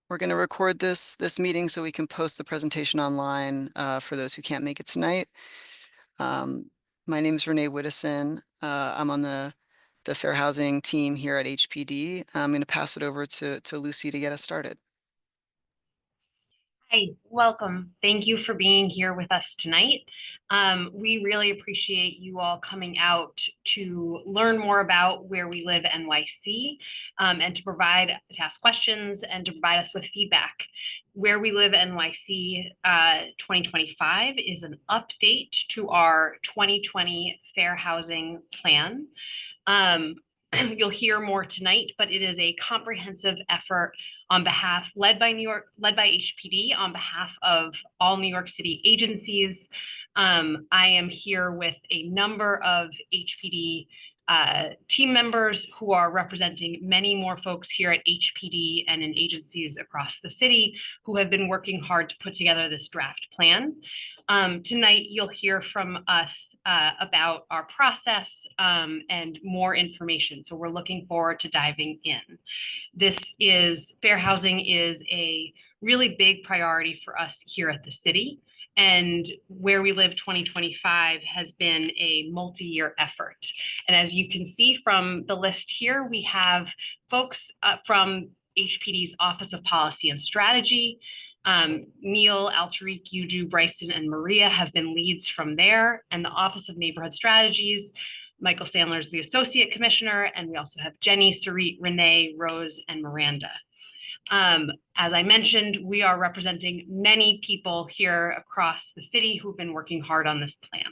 We're going to record this meeting so we can post the presentation online for those who can't make it tonight. My name is Renee Widdison. I'm on the Fair Housing team here at HPD. I'm going to pass it over to Lucy to get us started. Hi, welcome. Thank you for being here with us tonight. We really appreciate you all coming out to learn more about Where We Live NYC and to ask questions and to provide us with feedback. Where We Live NYC 2025 is an update to our 2020 Fair Housing Plan. You'll hear more tonight, but it is a comprehensive effort led by HPD on behalf of all New York City agencies. I am here with a number of HPD team members who are representing many more folks here at HPD and in agencies across the city who have been working hard to put together this draft plan. Tonight, you'll hear from us about our process and more information. So we're looking forward to diving in. Fair housing is a really big priority for us here at the city. And Where We Live 2025 has been a multi-year effort. And as you can see from the list here, we have folks from HPD's Office of Policy and Strategy. Neil, Altariq, Yuju, Bryson, and Maria have been leads from there, and the Office of Neighborhood Strategies. Michael Sandler is the Associate Commissioner, and we also have Jenny, Sarit, Renee, Rose, and Miranda. As I mentioned, we are representing many people here across the city who've been working hard on this plan.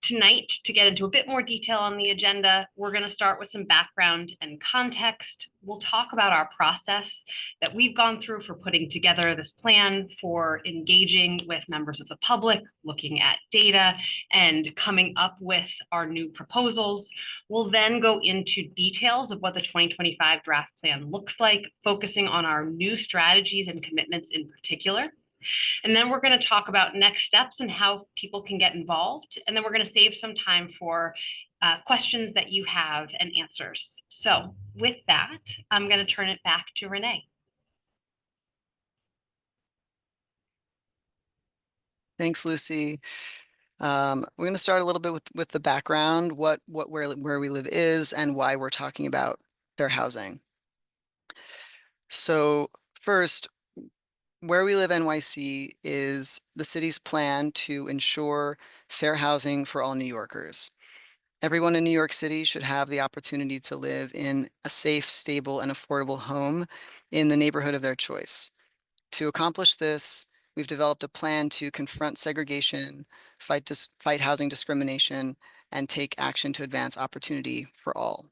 Tonight, to get into a bit more detail on the agenda, we're going to start with some background and context. We'll talk about our process that we've gone through for putting together this plan, for engaging with members of the public, looking at data, and coming up with our new proposals. We'll then go into details of what the 2025 draft plan looks like, focusing on our new strategies and commitments in particular. And then we're going to talk about next steps and how people can get involved. And then we're going to save some time for questions that you have and answers. So with that, I'm going to turn it back to Renee. Thanks, Lucy. We're going to start a little bit with the background, what Where We Live is and why we're talking about fair housing. So first, Where We Live NYC is the city's plan to ensure fair housing for all New Yorkers. Everyone in New York City should have the opportunity to live in a safe, stable, and affordable home in the neighborhood of their choice. To accomplish this, we've developed a plan to confront segregation, fight housing discrimination, and take action to advance opportunity for all.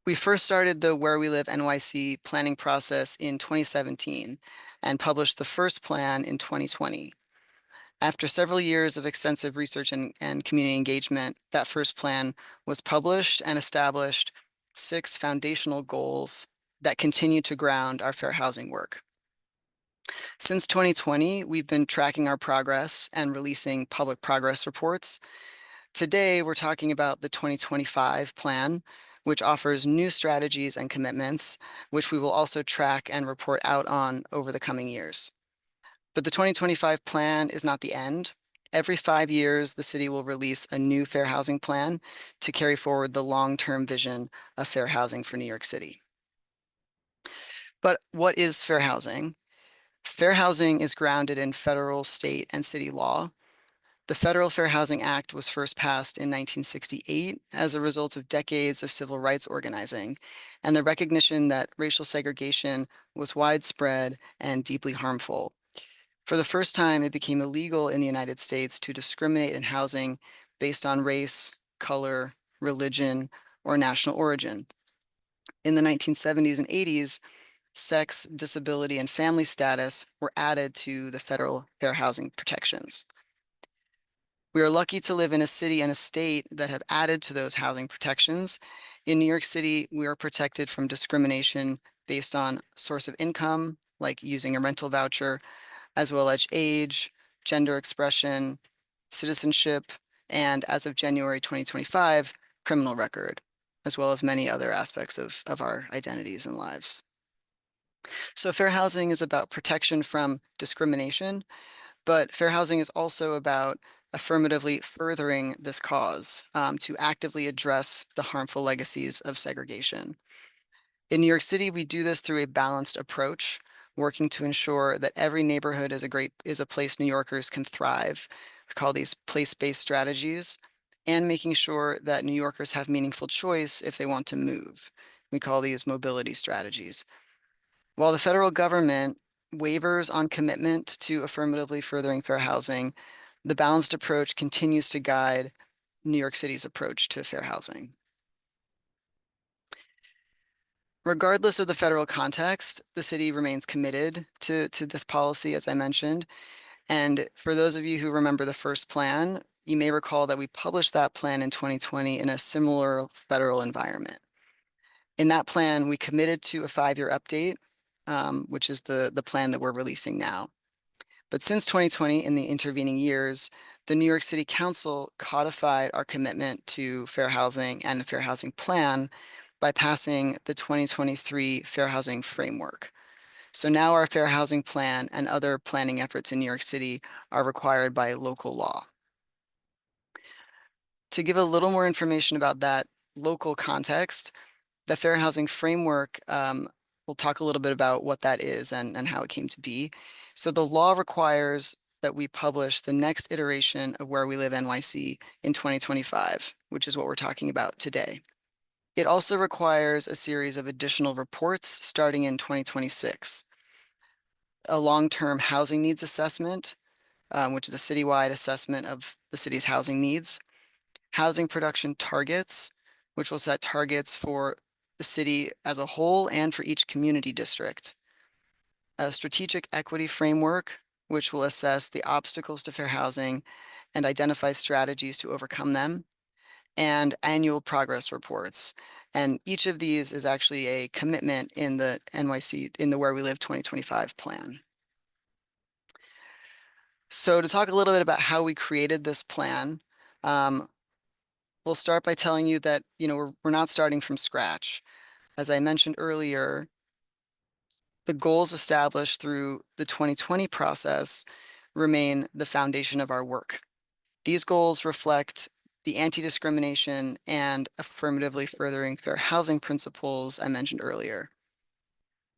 We first started the Where We Live NYC planning process in 2017 and published the first plan in 2020. After several years of extensive research and community engagement, that first plan was published and established 6 foundational goals that continue to ground our fair housing work. Since 2020, we've been tracking our progress and releasing public progress reports. Today, we're talking about the 2025 plan, which offers new strategies and commitments, which we will also track and report out on over the coming years. But the 2025 plan is not the end. Every 5 years, the city will release a new fair housing plan to carry forward the long-term vision of fair housing for New York City. But what is fair housing? Fair housing is grounded in federal, state, and city law. The Federal Fair Housing Act was first passed in 1968 as a result of decades of civil rights organizing and the recognition that racial segregation was widespread and deeply harmful. For the first time, it became illegal in the United States to discriminate in housing based on race, color, religion, or national origin. In the 1970s and 80s, sex, disability, and family status were added to the federal fair housing protections. We are lucky to live in a city and a state that have added to those housing protections. In New York City, we are protected from discrimination based on source of income, like using a rental voucher, as well as age, gender expression, citizenship, and as of January 2025, criminal record, as well as many other aspects of our identities and lives. So fair housing is about protection from discrimination, but fair housing is also about affirmatively furthering this cause to actively address the harmful legacies of segregation. In New York City, we do this through a balanced approach, working to ensure that every neighborhood is a place New Yorkers can thrive. We call these place-based strategies, and making sure that New Yorkers have meaningful choice if they want to move. We call these mobility strategies. While the federal government wavers on commitment to affirmatively furthering fair housing, the balanced approach continues to guide New York City's approach to fair housing. Regardless of the federal context, the city remains committed to this policy, as I mentioned. And for those of you who remember the first plan, you may recall that we published that plan in 2020 in a similar federal environment. In that plan, we committed to a 5-year update, which is the plan that we're releasing now. But since 2020, in the intervening years, the New York City Council codified our commitment to fair housing and the Fair Housing Plan by passing the 2023 Fair Housing Framework. So now our Fair Housing Plan and other planning efforts in New York City are required by local law. To give a little more information about that local context, the Fair Housing Framework, we'll talk a little bit about what that is and how it came to be. So the law requires that we publish the next iteration of Where We Live NYC in 2025, which is what we're talking about today. It also requires a series of additional reports starting in 2026. A long-term housing needs assessment, which is a citywide assessment of the city's housing needs. Housing production targets, which will set targets for the city as a whole and for each community district. A strategic equity framework, which will assess the obstacles to fair housing and identify strategies to overcome them, and annual progress reports. And each of these is actually a commitment in the Where We Live 2025 plan. So to talk a little bit about how we created this plan, we'll start by telling you that, we're not starting from scratch. As I mentioned earlier, the goals established through the 2020 process remain the foundation of our work. These goals reflect the anti-discrimination and affirmatively furthering fair housing principles I mentioned earlier.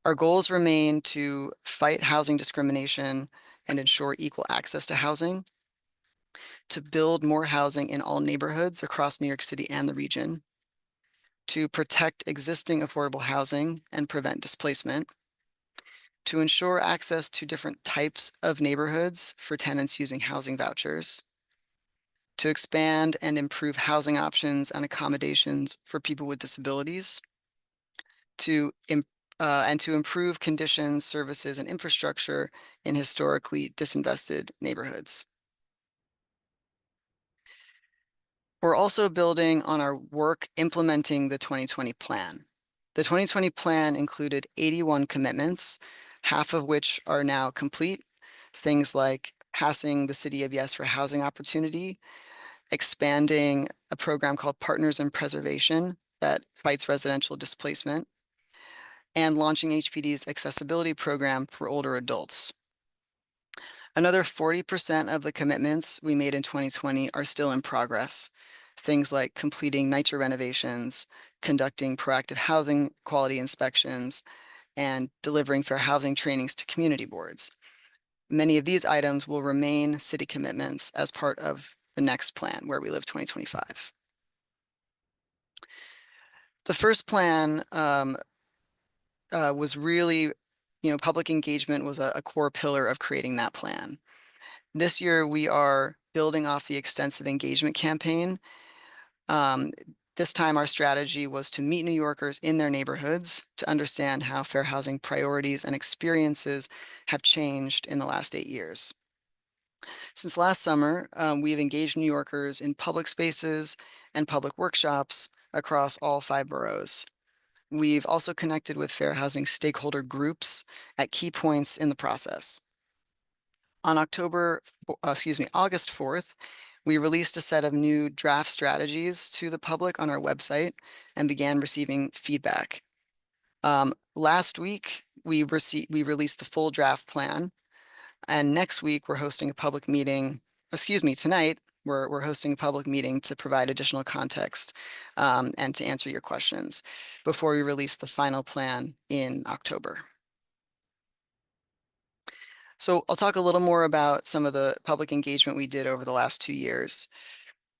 Our goals remain to fight housing discrimination and ensure equal access to housing, to build more housing in all neighborhoods across New York City and the region, to protect existing affordable housing and prevent displacement, to ensure access to different types of neighborhoods for tenants using housing vouchers, to expand and improve housing options and accommodations for people with disabilities, and to improve conditions, services, and infrastructure in historically disinvested neighborhoods. We're also building on our work implementing the 2020 plan. The 2020 plan included 81 commitments, half of which are now complete. Things like passing the City of Yes for Housing Opportunity, expanding a program called Partners in Preservation that fights residential displacement, and launching HPD's accessibility program for older adults. Another 40% of the commitments we made in 2020 are still in progress. Things like completing NYCHA renovations, conducting proactive housing quality inspections, and delivering fair housing trainings to community boards. Many of these items will remain city commitments as part of the next plan, Where We Live 2025. The first plan was really, public engagement was a core pillar of creating that plan. This year, we are building off the extensive engagement campaign. This time, our strategy was to meet New Yorkers in their neighborhoods to understand how fair housing priorities and experiences have changed in the last 8 years. Since last summer, we've engaged New Yorkers in public spaces and public workshops across all 5 boroughs. We've also connected with fair housing stakeholder groups at key points in the process. On August 4th, we released a set of new draft strategies to the public on our website and began receiving feedback. Last week, we released the full draft plan, and next week we're hosting a public meeting. Tonight we're hosting a public meeting to provide additional context and to answer your questions before we release the final plan in October. So I'll talk a little more about some of the public engagement we did over the last 2 years.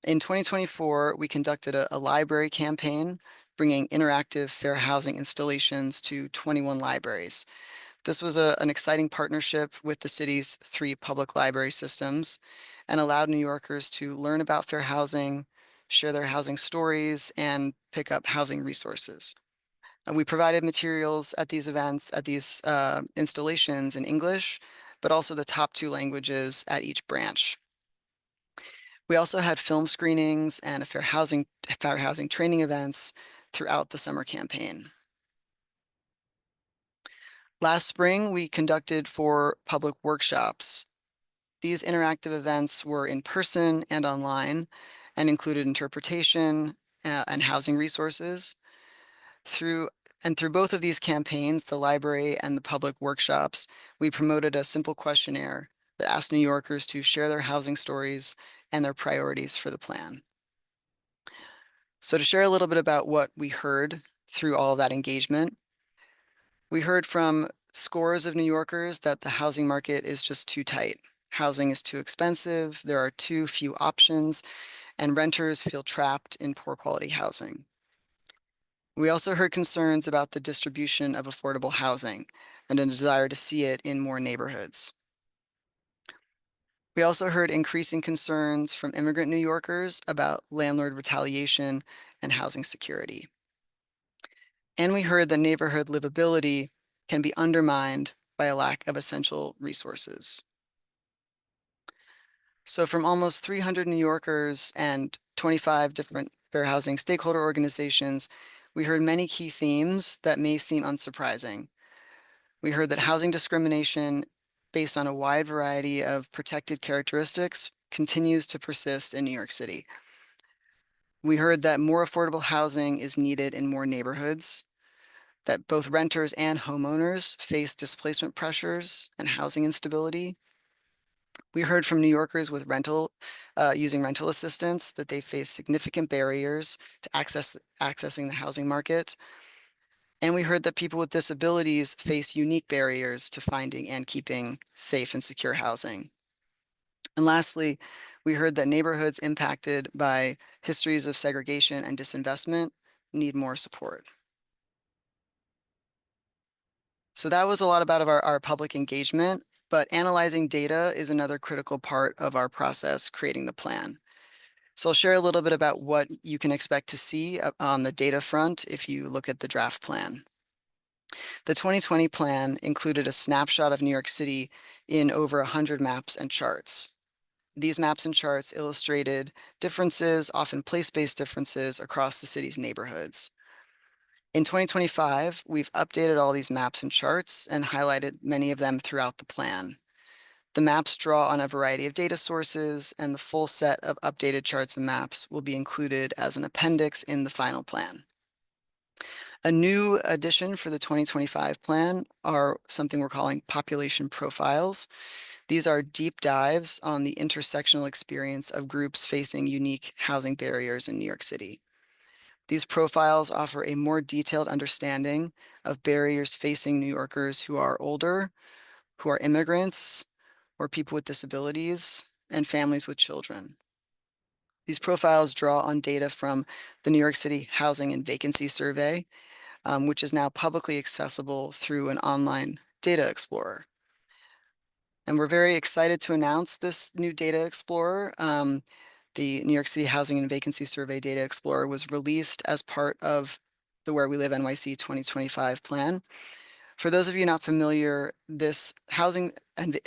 In 2024, we conducted a library campaign, bringing interactive fair housing installations to 21 libraries. This was an exciting partnership with the city's 3 public library systems and allowed New Yorkers to learn about fair housing, share their housing stories, and pick up housing resources. We provided materials at these events, at these installations in English, but also the top 2 languages at each branch. We also had film screenings and fair housing training events throughout the summer campaign. Last spring, we conducted 4 public workshops. These interactive events were in person and online and included interpretation and housing resources. Through both of these campaigns, the library and the public workshops, we promoted a simple questionnaire that asked New Yorkers to share their housing stories and their priorities for the plan. So to share a little bit about what we heard through all of that engagement, we heard from scores of New Yorkers that the housing market is just too tight. Housing is too expensive, there are too few options, and renters feel trapped in poor quality housing. We also heard concerns about the distribution of affordable housing and a desire to see it in more neighborhoods. We also heard increasing concerns from immigrant New Yorkers about landlord retaliation and housing security. And we heard that neighborhood livability can be undermined by a lack of essential resources. So from almost 300 New Yorkers and 25 different fair housing stakeholder organizations, we heard many key themes that may seem unsurprising. We heard that housing discrimination based on a wide variety of protected characteristics continues to persist in New York City. We heard that more affordable housing is needed in more neighborhoods, that both renters and homeowners face displacement pressures and housing instability. We heard from New Yorkers with using rental assistance that they face significant barriers to accessing the housing market. And we heard that people with disabilities face unique barriers to finding and keeping safe and secure housing. And lastly, we heard that neighborhoods impacted by histories of segregation and disinvestment need more support. So that was a lot about our public engagement, but analyzing data is another critical part of our process creating the plan. So I'll share a little bit about what you can expect to see on the data front if you look at the draft plan. The 2020 plan included a snapshot of New York City in over 100 maps and charts. These maps and charts illustrated differences, often place-based differences, across the city's neighborhoods. In 2025, we've updated all these maps and charts and highlighted many of them throughout the plan. The maps draw on a variety of data sources, and the full set of updated charts and maps will be included as an appendix in the final plan. A new addition for the 2025 plan are something we're calling population profiles. These are deep dives on the intersectional experience of groups facing unique housing barriers in New York City. These profiles offer a more detailed understanding of barriers facing New Yorkers who are older, who are immigrants, or people with disabilities, and families with children. These profiles draw on data from the New York City Housing and Vacancy Survey, which is now publicly accessible through an online data explorer. And we're very excited to announce this new data explorer. The New York City Housing and Vacancy Survey Data Explorer was released as part of the Where We Live NYC 2025 plan. For those of you not familiar, this housing and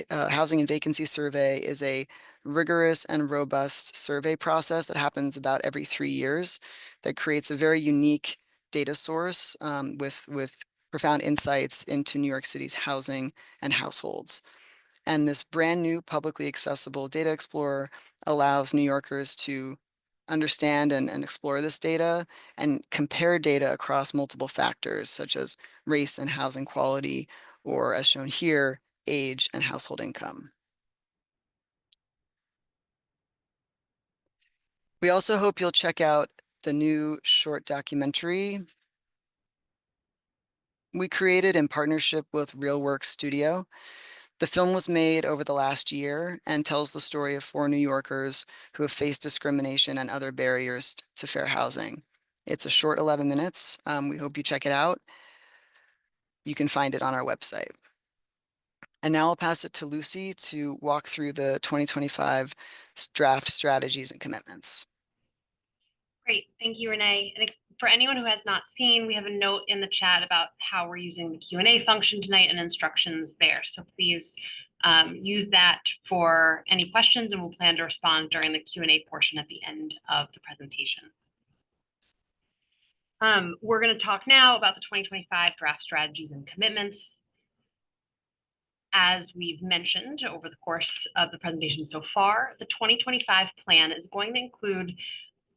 vacancy survey is a rigorous and robust survey process that happens about every 3 years that creates a very unique data source with profound insights into New York City's housing and households. And this brand new publicly accessible data explorer allows New Yorkers to understand and explore this data and compare data across multiple factors such as race and housing quality, or as shown here, age and household income. We also hope you'll check out the new short documentary we created in partnership with RealWorks Studio. The film was made over the last year and tells the story of 4 New Yorkers who have faced discrimination and other barriers to fair housing. It's a short 11 minutes. We hope you check it out. You can find it on our website. And now I'll pass it to Lucy to walk through the 2025 draft strategies and commitments. Great, thank you, Renee. And for anyone who has not seen, we have a note in the chat about how we're using the Q&A function tonight and instructions there. So please use that for any questions, and we'll plan to respond during the Q&A portion at the end of the presentation. We're going to talk now about the 2025 draft strategies and commitments. As we've mentioned over the course of the presentation so far, the 2025 plan is going to include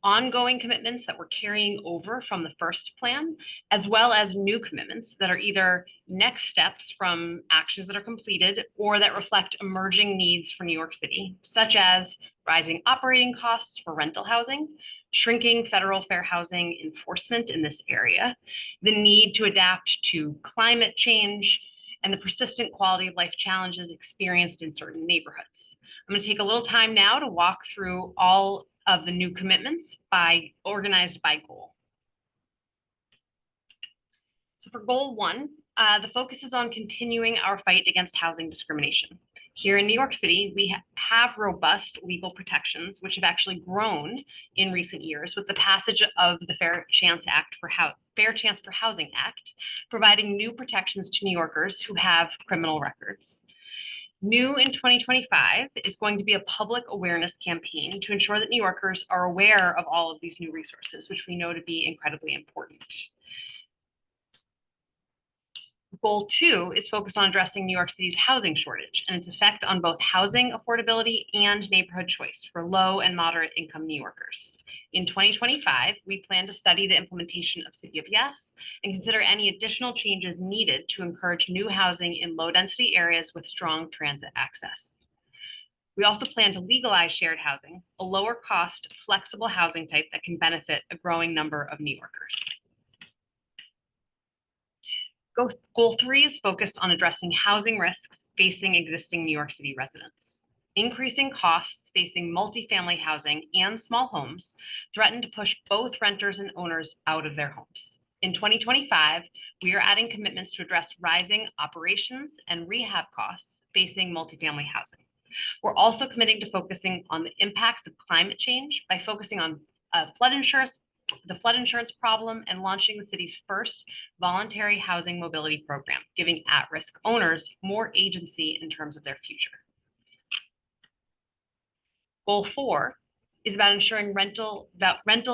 ongoing commitments that we're carrying over from the first plan, as well as new commitments that are either next steps from actions that are completed or that reflect emerging needs for New York City, such as rising operating costs for rental housing, shrinking federal fair housing enforcement in this area, the need to adapt to climate change, and the persistent quality of life challenges experienced in certain neighborhoods. I'm going to take a little time now to walk through all of the new commitments organized by goal. So for goal 1, the focus is on continuing our fight against housing discrimination. Here in New York City, we have robust legal protections, which have actually grown in recent years with the passage of the Fair Chance for Housing Act, providing new protections to New Yorkers who have criminal records. New in 2025 is going to be a public awareness campaign to ensure that New Yorkers are aware of all of these new resources, which we know to be incredibly important. Goal 2 is focused on addressing New York City's housing shortage and its effect on both housing affordability and neighborhood choice for low and moderate income New Yorkers. In 2025, we plan to study the implementation of City of Yes and consider any additional changes needed to encourage new housing in low density areas with strong transit access. We also plan to legalize shared housing, a lower cost, flexible housing type that can benefit a growing number of New Yorkers. Goal 3 is focused on addressing housing risks facing existing New York City residents. Increasing costs facing multifamily housing and small homes threaten to push both renters and owners out of their homes. In 2025, we are adding commitments to address rising operations and rehab costs facing multifamily housing. We're also committing to focusing on the impacts of climate change by focusing on the flood insurance problem and launching the city's first voluntary housing mobility program, giving at-risk owners more agency in terms of their future. Goal 4 is about ensuring rental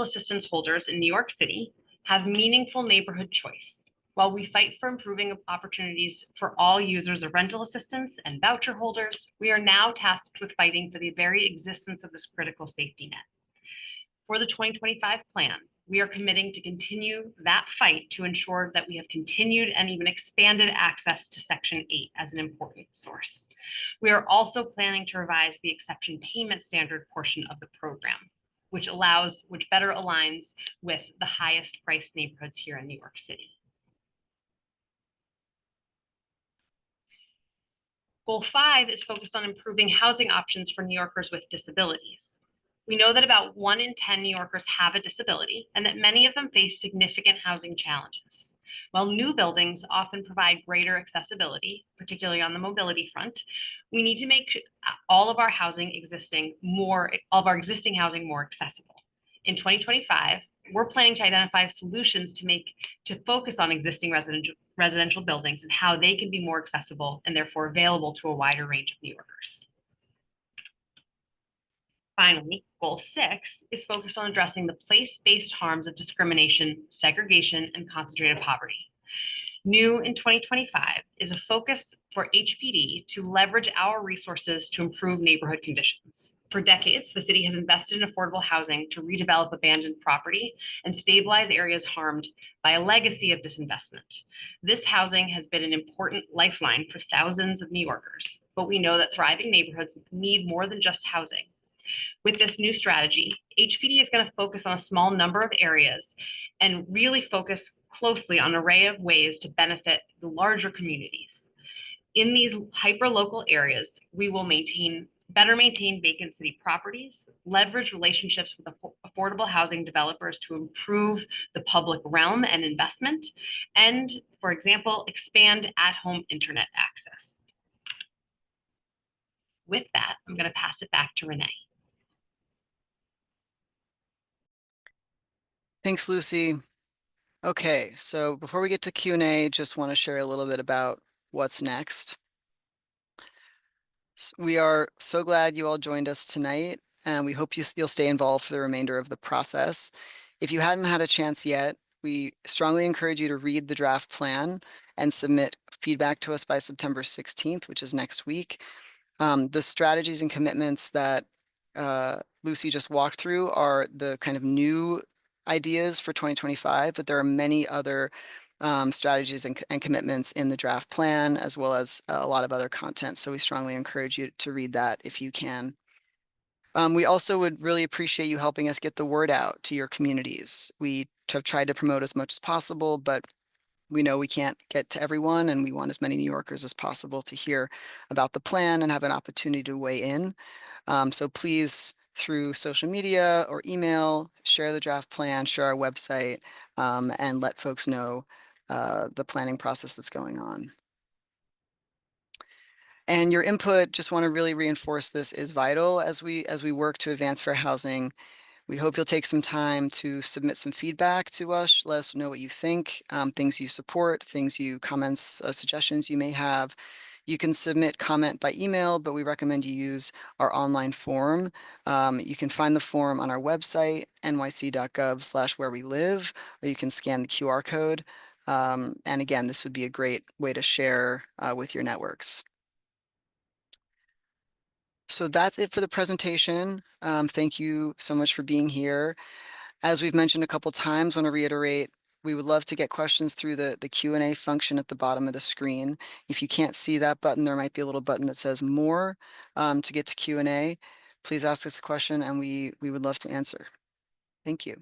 assistance holders in New York City have meaningful neighborhood choice. While we fight for improving opportunities for all users of rental assistance and voucher holders, we are now tasked with fighting for the very existence of this critical safety net. For the 2025 plan, we are committing to continue that fight to ensure that we have continued and even expanded access to Section 8 as an important source. We are also planning to revise the exception payment standard portion of the program, which better aligns with the highest priced neighborhoods here in New York City. Goal 5 is focused on improving housing options for New Yorkers with disabilities. We know that about 1 in 10 New Yorkers have a disability and that many of them face significant housing challenges. While new buildings often provide greater accessibility, particularly on the mobility front, we need to make all of our existing housing more accessible. In 2025, we're planning to identify solutions to focus on existing residential buildings and how they can be more accessible and therefore available to a wider range of New Yorkers. Finally, goal 6 is focused on addressing the place-based harms of discrimination, segregation, and concentrated poverty. New in 2025 is a focus for HPD to leverage our resources to improve neighborhood conditions. For decades, the city has invested in affordable housing to redevelop abandoned property and stabilize areas harmed by a legacy of disinvestment. This housing has been an important lifeline for thousands of New Yorkers, but we know that thriving neighborhoods need more than just housing. With this new strategy, HPD is going to focus on a small number of areas and really focus closely on an array of ways to benefit the larger communities. In these hyper-local areas, we will better maintain vacant city properties, leverage relationships with affordable housing developers to improve the public realm and investment, and, for example, expand at-home internet access. With that, I'm going to pass it back to Renee. Thanks, Lucy. Okay, so before we get to Q&A, just want to share a little bit about what's next. We are so glad you all joined us tonight, and we hope you'll stay involved for the remainder of the process. If you hadn't had a chance yet, we strongly encourage you to read the draft plan and submit feedback to us by September 16th, which is next week. The strategies and commitments that Lucy just walked through are the kind of new ideas for 2025, but there are many other strategies and commitments in the draft plan, as well as a lot of other content. So we strongly encourage you to read that if you can. We also would really appreciate you helping us get the word out to your communities. We have tried to promote as much as possible, but we know we can't get to everyone, and we want as many New Yorkers as possible to hear about the plan and have an opportunity to weigh in. So please, through social media or email, share the draft plan, share our website, and let folks know the planning process that's going on. And your input, just want to really reinforce this, is vital as we work to advance fair housing. We hope you'll take some time to submit some feedback to us. Let us know what you think, things you support, comments, suggestions you may have. You can submit comment by email, but we recommend you use our online form. You can find the form on our website, nyc.gov/wherewelive, or you can scan the QR code. And again, this would be a great way to share with your networks. So that's it for the presentation. Thank you so much for being here. As we've mentioned a couple times, I want to reiterate, we would love to get questions through the Q&A function at the bottom of the screen. If you can't see that button, there might be a little button that says more to get to Q&A. Please ask us a question and we would love to answer. Thank you.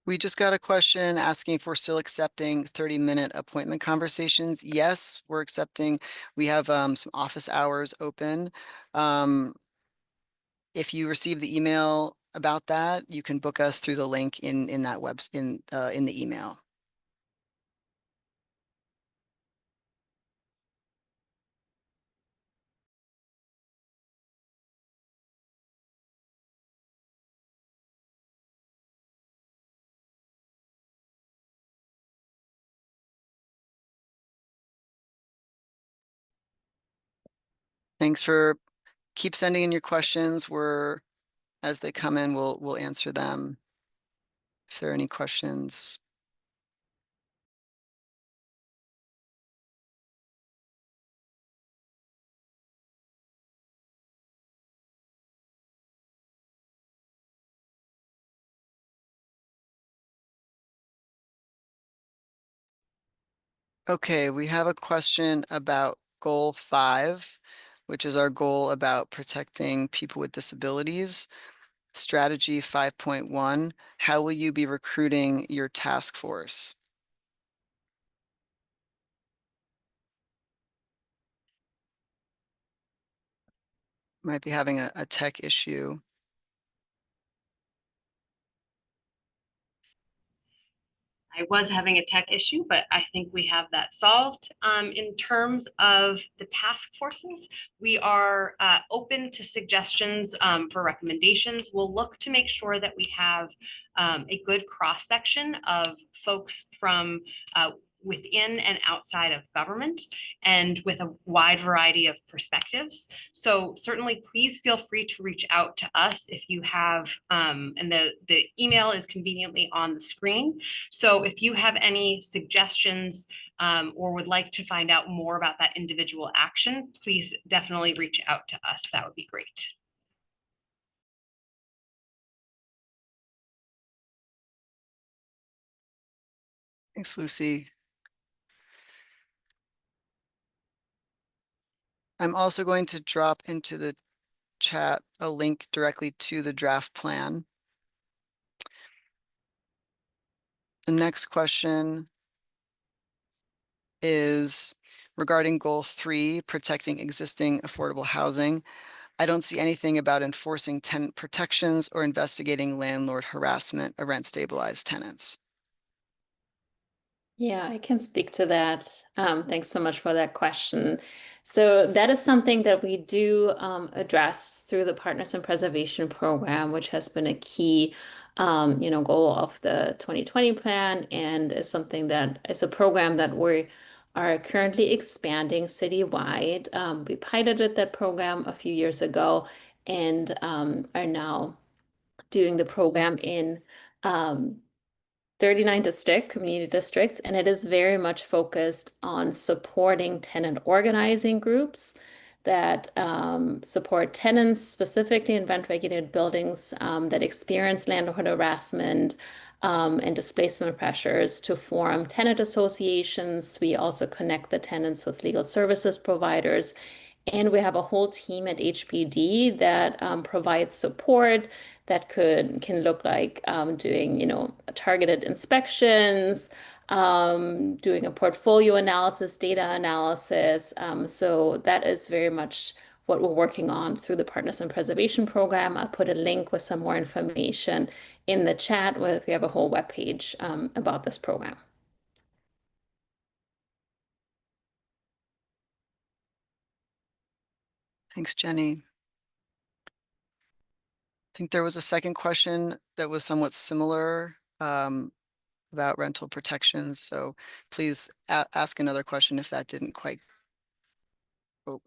We just got a question asking if we're still accepting 30-minute appointment conversations. Yes, we're accepting. We have some office hours open. If you receive the email about that, you can book us through the link in that in the email. Thanks for keep sending in your questions. As they come in, we'll answer them if there are any questions. Okay, we have a question about goal 5, which is our goal about protecting people with disabilities. Strategy 5.1, how will you be recruiting your task force? Might be having a tech issue. I was having a tech issue, but I think we have that solved. In terms of the task forces, we are open to suggestions for recommendations. We'll look to make sure that we have a good cross section of folks from within and outside of government and with a wide variety of perspectives. So certainly please feel free to reach out to us if you have, and the email is conveniently on the screen. So if you have any suggestions or would like to find out more about that individual action, please definitely reach out to us. That would be great. Thanks, Lucy. I'm also going to drop into the chat a link directly to the draft plan. The next question is regarding goal 3, protecting existing affordable housing. I don't see anything about enforcing tenant protections or investigating landlord harassment of rent stabilized tenants. Yeah, I can speak to that. Thanks so much for that question. So that is something that we do address through the Partners in Preservation program, which has been a key, goal of the 2020 plan, and is something that is a program that we are currently expanding citywide. We piloted that program a few years ago, and are now doing the program in um, 39 community districts, and it is very much focused on supporting tenant organizing groups that support tenants, specifically in rent-regulated buildings that experience landlord harassment and displacement pressures, to form tenant associations. We also connect the tenants with legal services providers. And we have a whole team at HPD that provides support that can look like doing, targeted inspections, doing a portfolio analysis, data analysis. So that is very much what we're working on through the Partners in Preservation program. I'll put a link with some more information in the chat where we have a whole webpage about this program. Thanks, Jenny. I think there was a second question that was somewhat similar about rental protections. So please ask another question if that didn't quite. Oh,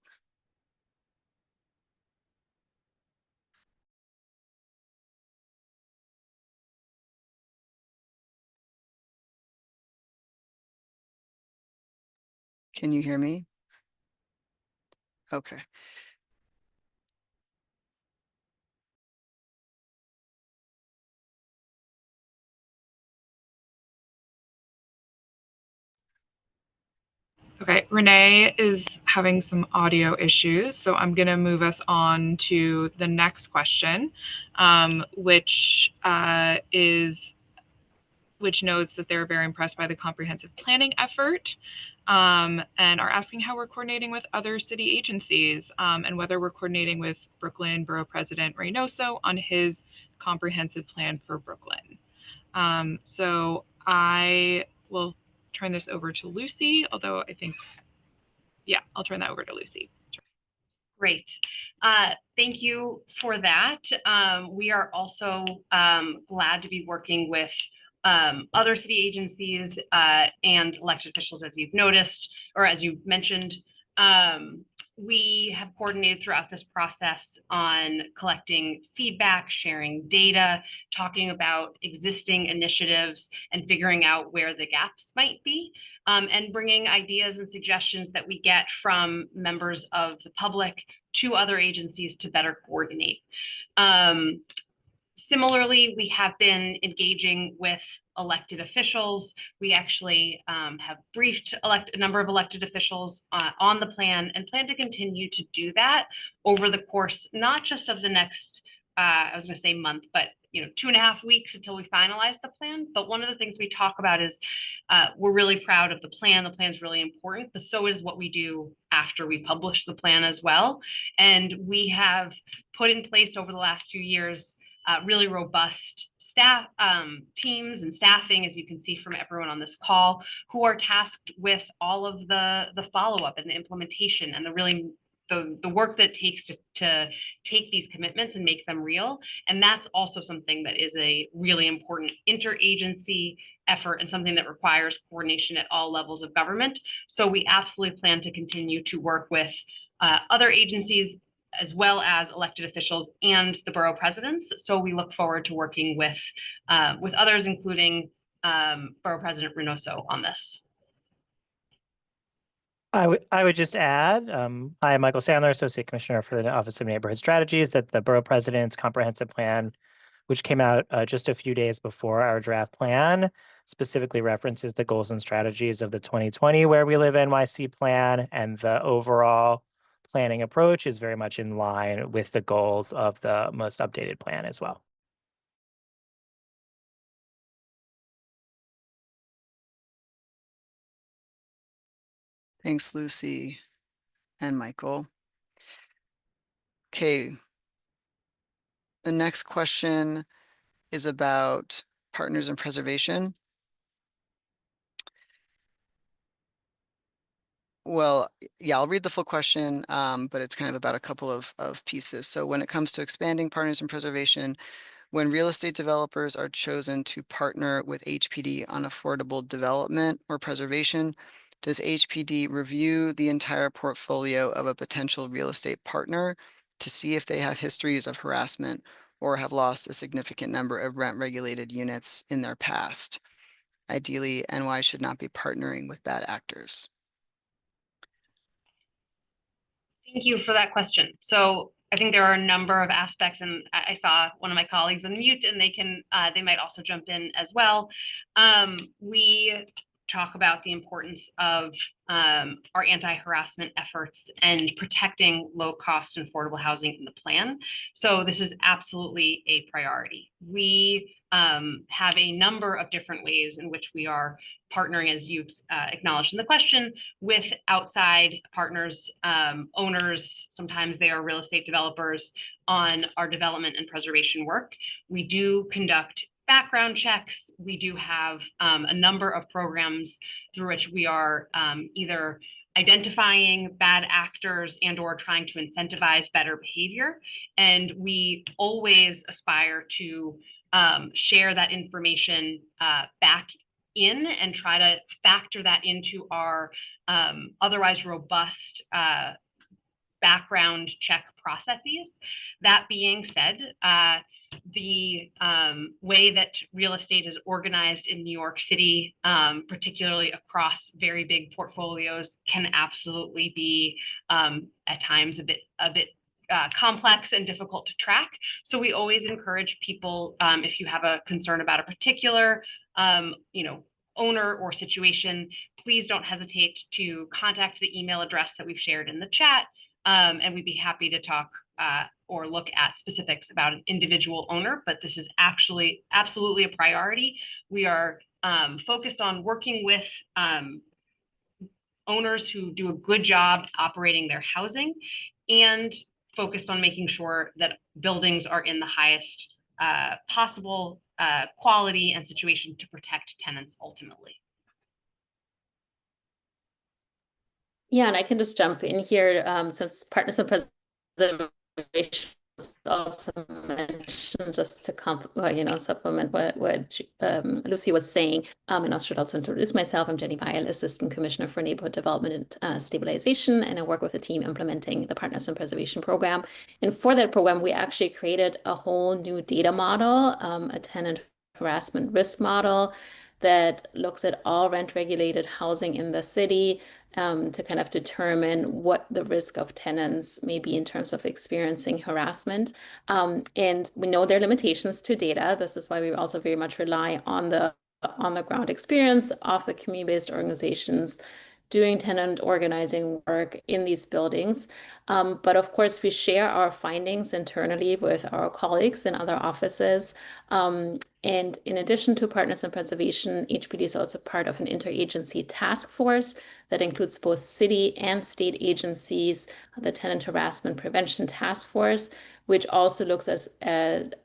can you hear me? Okay. Okay, Renee is having some audio issues, so I'm going to move us on to the next question, which notes that they're very impressed by the comprehensive planning effort, and are asking how we're coordinating with other city agencies, and whether we're coordinating with Brooklyn Borough President Reynoso on his comprehensive plan for Brooklyn. So I will turn this over to Lucy, although I think, yeah, I'll turn that over to Lucy. Great. Thank you for that. We are also glad to be working with other city agencies and elected officials, as you've noticed, or as you mentioned. We have coordinated throughout this process on collecting feedback, sharing data, talking about existing initiatives, and figuring out where the gaps might be, and bringing ideas and suggestions that we get from members of the public to other agencies to better coordinate. Similarly, we have been engaging with elected officials. We actually have briefed a number of elected officials on the plan and plan to continue to do that over the course, not just of the next I was going to say month, but 2.5 weeks until we finalize the plan. But one of the things we talk about is we're really proud of the plan. The plan is really important, but so is what we do after we publish the plan as well. And we have put in place over the last few years really robust staff teams and staffing, as you can see from everyone on this call, who are tasked with all of the follow-up and the implementation and the work that it takes to take these commitments and make them real. And that's also something that is a really important interagency effort and something that requires coordination at all levels of government. So we absolutely plan to continue to work with other agencies as well as elected officials and the borough presidents. So we look forward to working with others, including Borough President Reynoso on this. I would just add, I am Michael Sandler, Associate Commissioner for the Office of Neighborhood Strategies, that the Borough President's comprehensive plan, which came out just a few days before our draft plan, specifically references the goals and strategies of the 2020 Where We Live NYC plan, and the overall planning approach is very much in line with the goals of the most updated plan as well. Thanks, Lucy and Michael. Okay. The next question is about partners in preservation. Well, yeah, I'll read the full question, but it's kind of about a couple of pieces. So when it comes to expanding partners in preservation, when real estate developers are chosen to partner with HPD on affordable development or preservation, does HPD review the entire portfolio of a potential real estate partner to see if they have histories of harassment or have lost a significant number of rent-regulated units in their past? Ideally, NY should not be partnering with bad actors. Thank you for that question. So I think there are a number of aspects, and I saw one of my colleagues unmute, and they might also jump in as well. We talk about the importance of our anti-harassment efforts and protecting low-cost and affordable housing in the plan. So this is absolutely a priority. We have a number of different ways in which we are partnering, as you acknowledged in the question, with outside partners, owners. Sometimes they are real estate developers on our development and preservation work. We do conduct background checks. We do have a number of programs through which we are either identifying bad actors and or trying to incentivize better behavior. And we always aspire to share that information back in and try to factor that into our otherwise robust background check processes. That being said, the way that real estate is organized in New York City, particularly across very big portfolios, can absolutely be at times a bit complex and difficult to track. So we always encourage people, if you have a concern about a particular owner or situation, please don't hesitate to contact the email address that we've shared in the chat, and we'd be happy to talk or look at specifics about an individual owner. But this is actually absolutely a priority. We are focused on working with owners who do a good job operating their housing, and focused on making sure that buildings are in the highest possible quality and situation to protect tenants ultimately. Yeah, and I can just jump in here since partners in preservation was also mentioned, just to supplement what Lucy was saying. And I should also introduce myself. I'm Jenny Weil, Assistant Commissioner for Neighborhood Development and Stabilization, and I work with a team implementing the Partners in Preservation program. And for that program, we actually created a whole new data model, a tenant harassment risk model that looks at all rent-regulated housing in the city, to kind of determine what the risk of tenants may be in terms of experiencing harassment. And we know there are limitations to data. This is why we also very much rely on the ground experience of the community-based organizations doing tenant organizing work in these buildings. But of course, we share our findings internally with our colleagues in other offices. And in addition to Partners in Preservation, HPD is also part of an interagency task force that includes both city and state agencies, the Tenant Harassment Prevention Task Force, which also looks at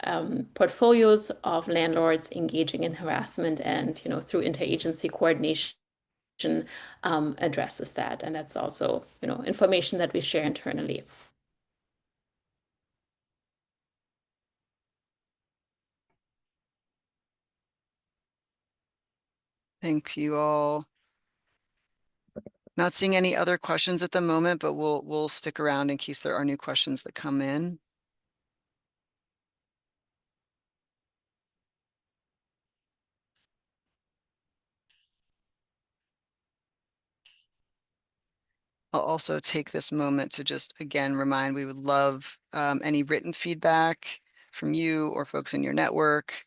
portfolios of landlords engaging in harassment and, through interagency coordination, addresses that. And that's also, information that we share internally. Thank you all. Not seeing any other questions at the moment, but we'll stick around in case there are new questions that come in. I'll also take this moment to just again remind we would love any written feedback from you or folks in your network.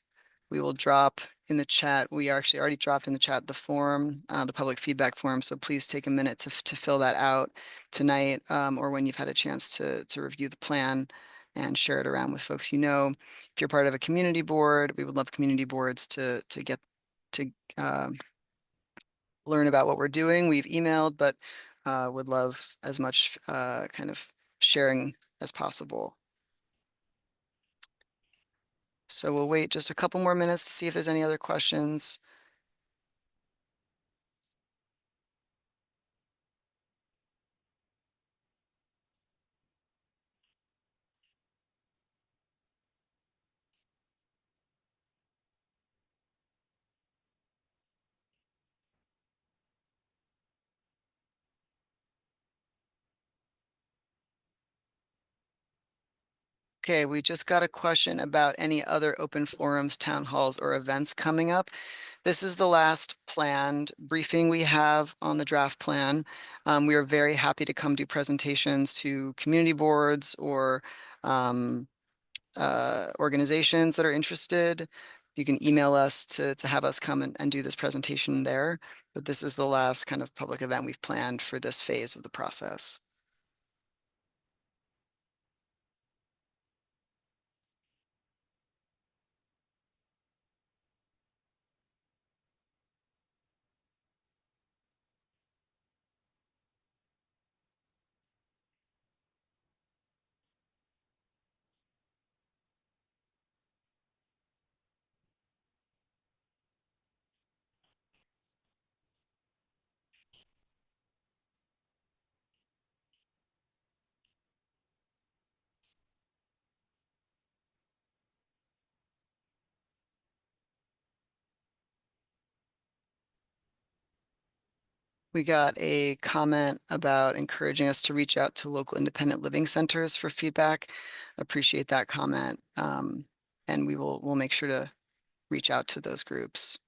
We will drop in the chat. We actually already dropped in the chat the form, the public feedback form. So please take a minute to fill that out tonight or when you've had a chance to review the plan and share it around with folks you know. If you're part of a community board, we would love community boards to get to learn about what we're doing. We've emailed, but would love as much kind of sharing as possible. So we'll wait just a couple more minutes to see if there's any other questions. Okay, we just got a question about any other open forums, town halls, or events coming up. This is the last planned briefing we have on the draft plan. We are very happy to come do presentations to community boards or organizations that are interested. You can email us to have us come and do this presentation there. But this is the last kind of public event we've planned for this phase of the process. We got a comment about encouraging us to reach out to local independent living centers for feedback. Appreciate that comment. And we'll make sure to reach out to those groups.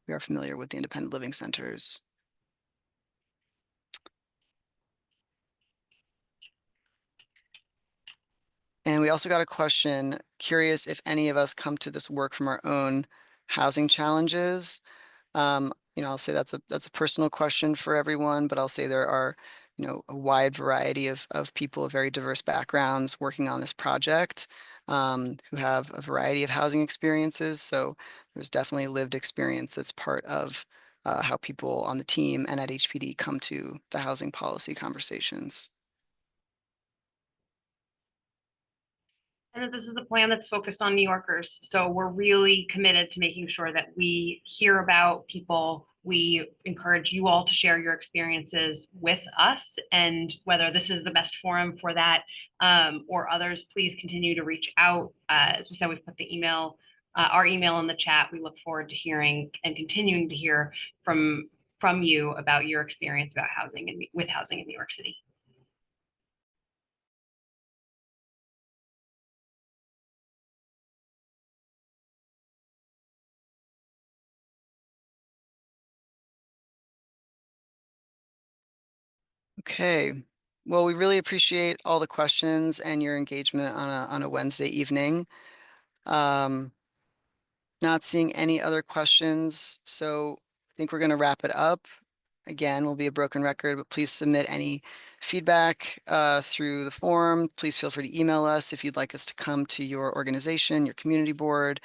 We are familiar with the independent living centers. And we also got a question, curious if any of us come to this work from our own housing challenges. I'll say that's a personal question for everyone, but I'll say there are, a wide variety of people of very diverse backgrounds working on this project who have a variety of housing experiences. So there's definitely lived experience that's part of how people on the team and at HPD come to the housing policy conversations. And that this is a plan that's focused on New Yorkers. So we're really committed to making sure that we hear about people. We encourage you all to share your experiences with us, and whether this is the best forum for that or others, please continue to reach out. As we said, we've put the email, our email in the chat. We look forward to hearing and continuing to hear from you about your experience about housing and with housing in New York City. Okay. Well, we really appreciate all the questions and your engagement on a Wednesday evening. Not seeing any other questions. So think we're going to wrap it up. Again, will be a broken record, but please submit any feedback through the form. Please feel free to email us if you'd like us to come to your organization, your community board.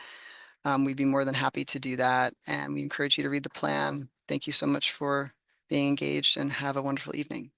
We'd be more than happy to do that. And we encourage you to read the plan. Thank you so much for being engaged and have a wonderful evening.